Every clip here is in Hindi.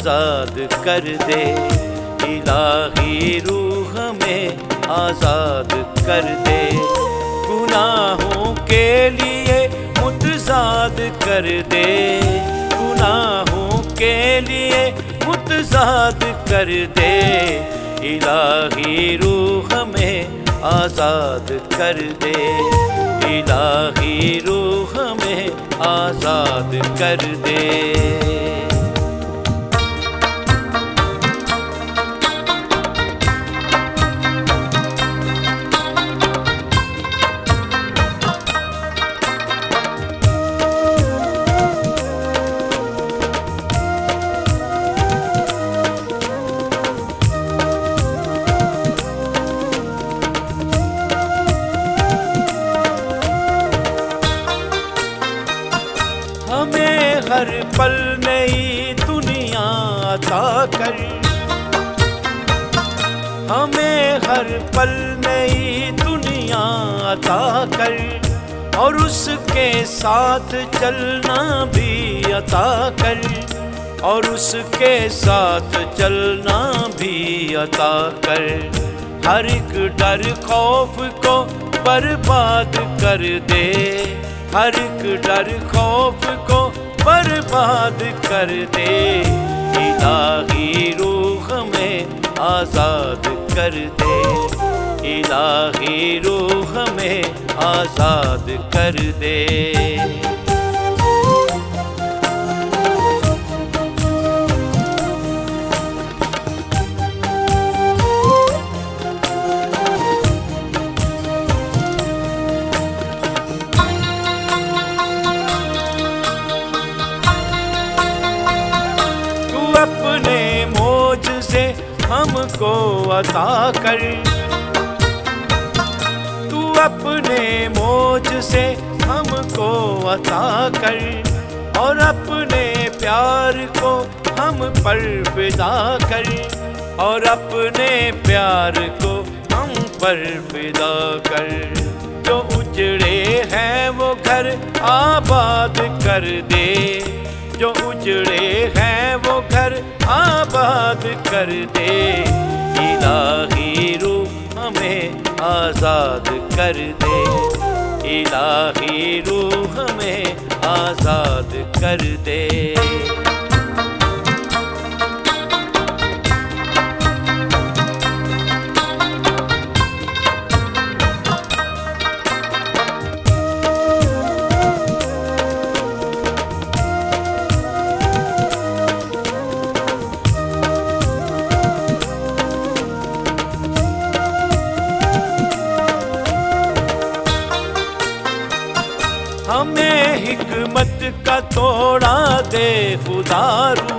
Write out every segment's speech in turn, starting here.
आज़ाद कर दे। इलाही रूह हमें आज़ाद कर दे। गुनाहों के लिए मुतज़ाद कर दे। गुनाहों के लिए मुतज़ाद कर दे। इलाही रूह हमें आज़ाद कर दे। इलाही रूह हमें आज़ाद कर दे। हमें हर पल नई दुनिया अता कर। हमें हर पल नई दुनिया अता कर। और उसके साथ चलना भी अता कर। और उसके साथ चलना भी अता कर। हर एक डर खौफ को बर्बाद कर दे। हर एक डर खौफ को बर्बाद कर दे। इलाही रूह हमें आज़ाद कर दे। इलाही रूह हमें आज़ाद कर दे। अपने मौज से हमको अता कर। तू अपने मौज से हमको अता कर। और अपने प्यार को हम पर फिदा कर। और अपने प्यार को हम पर फिदा कर। जो उजड़े हैं वो घर आबाद कर दे। जो उजड़े हैं वो घर आबाद कर दे। इलाही रूह हमें आज़ाद कर दे। इलाही रूह हमें आज़ाद कर दे। हमें हिकमत का तोड़ा दे खुदारू।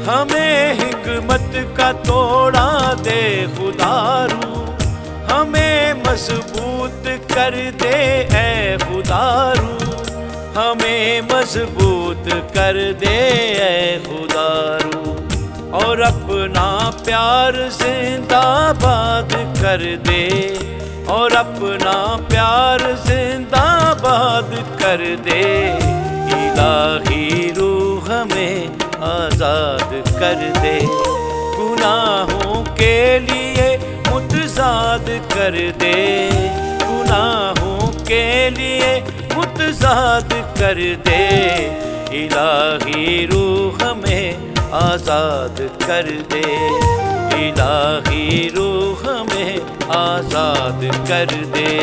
हमें हिकमत का तोड़ा दे खुदारू। हमें मजबूत कर दे ऐ खुदारू। हमें मजबूत कर दे ऐ खुदारू। और अपना प्यार जिंदाबाद कर दे। और अपना प्यार जिंदाबाद कर दे। इलाही रूह हमें आज़ाद कर दे। गुनाहों के लिए मुतज़ाद कर दे। गुनाहों के लिए मुतज़ाद कर दे। इलाही रूह हमें आज़ाद कर दे। इलाही रूह हमें आज़ाद कर दे।